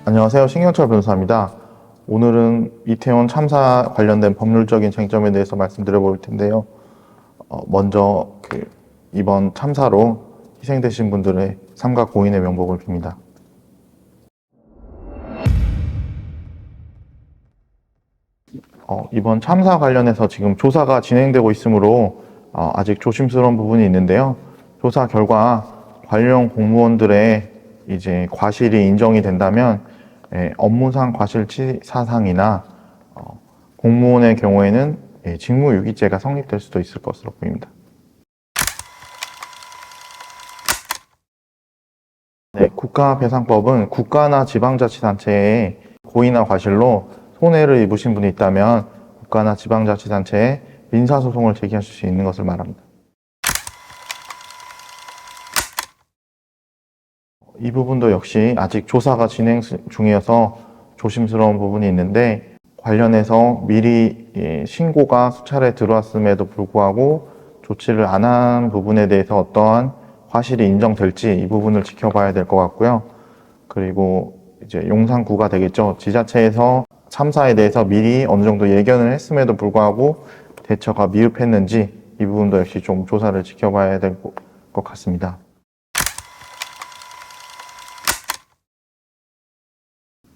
안녕하세요. 신경철 변호사입니다. 오늘은 이태원 참사 관련된 법률적인 쟁점에 대해서 말씀드려 볼 텐데요. 먼저 이번 참사로 희생되신 분들의 삼가 고인의 명복을 빕니다. 이번 참사 관련해서 지금 조사가 진행되고 있으므로 아직 조심스러운 부분이 있는데요. 조사 결과 관련 공무원들의 이제 과실이 인정이 된다면 업무상 과실치사상이나 공무원의 경우에는 직무유기죄가 성립될 수도 있을 것으로 보입니다. 네, 국가배상법은 국가나 지방자치단체에 고의나 과실로 손해를 입으신 분이 있다면 국가나 지방자치단체에 민사소송을 제기하실 수 있는 것을 말합니다. 이 부분도 역시 아직 조사가 진행 중이어서 조심스러운 부분이 있는데, 관련해서 미리 신고가 수차례 들어왔음에도 불구하고 조치를 안 한 부분에 대해서 어떠한 과실이 인정될지 이 부분을 지켜봐야 될 것 같고요. 그리고 이제 용산구가 되겠죠. 지자체에서 참사에 대해서 미리 어느 정도 예견을 했음에도 불구하고 대처가 미흡했는지 이 부분도 역시 좀 조사를 지켜봐야 될 것 같습니다.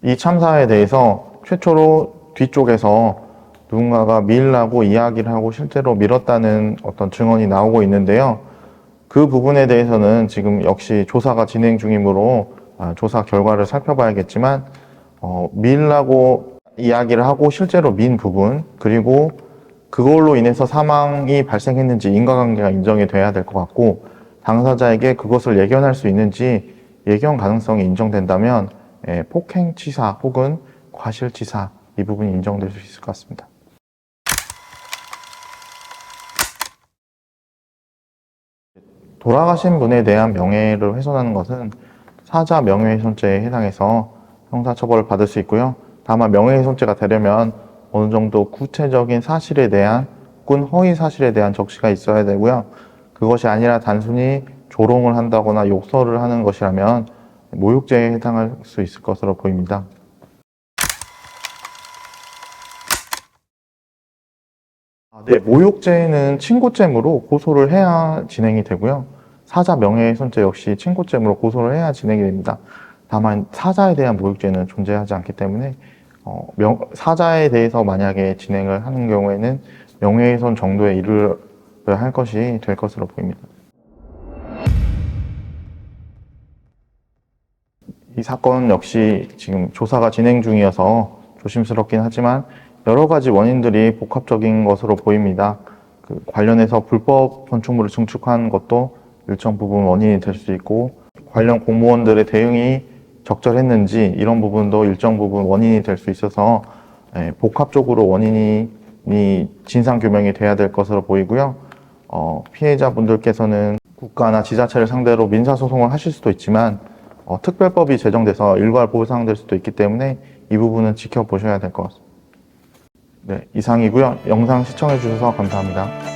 이 참사에 대해서 최초로 뒤쪽에서 누군가가 밀라고 이야기를 하고 실제로 밀었다는 어떤 증언이 나오고 있는데요. 그 부분에 대해서는 지금 역시 조사가 진행 중이므로 조사 결과를 살펴봐야겠지만, 밀라고 이야기를 하고 실제로 민 부분, 그리고 그걸로 인해서 사망이 발생했는지 인과관계가 인정이 돼야 될 것 같고, 당사자에게 그것을 예견할 수 있는지 예견 가능성이 인정된다면 폭행치사 혹은 과실치사 이 부분이 인정될 수 있을 것 같습니다. 돌아가신 분에 대한 명예를 훼손하는 것은 사자 명예훼손죄에 해당해서 형사처벌을 받을 수 있고요. 다만 명예훼손죄가 되려면 어느 정도 구체적인 사실에 대한 혹은 허위 사실에 대한 적시가 있어야 되고요. 그것이 아니라 단순히 조롱을 한다거나 욕설을 하는 것이라면 모욕죄에 해당할 수 있을 것으로 보입니다. 네, 모욕죄는 친고죄물로 고소를 해야 진행이 되고요. 사자 명예훼손죄 역시 친고죄물로 고소를 해야 진행이 됩니다. 다만 사자에 대한 모욕죄는 존재하지 않기 때문에 사자에 대해서 만약에 진행을 하는 경우에는 명예훼손 정도에 이르러야 할 것이 될 것으로 보입니다. 이 사건 역시 지금 조사가 진행 중이어서 조심스럽긴 하지만 여러 가지 원인들이 복합적인 것으로 보입니다. 관련해서 불법 건축물을 증축한 것도 일정 부분 원인이 될 수 있고, 관련 공무원들의 대응이 적절했는지 이런 부분도 일정 부분 원인이 될 수 있어서 복합적으로 원인이 진상규명이 돼야 될 것으로 보이고요. 피해자분들께서는 국가나 지자체를 상대로 민사소송을 하실 수도 있지만 특별법이 제정돼서 일괄 보상될 수도 있기 때문에 이 부분은 지켜보셔야 될 것 같습니다. 네, 이상이고요. 영상 시청해 주셔서 감사합니다.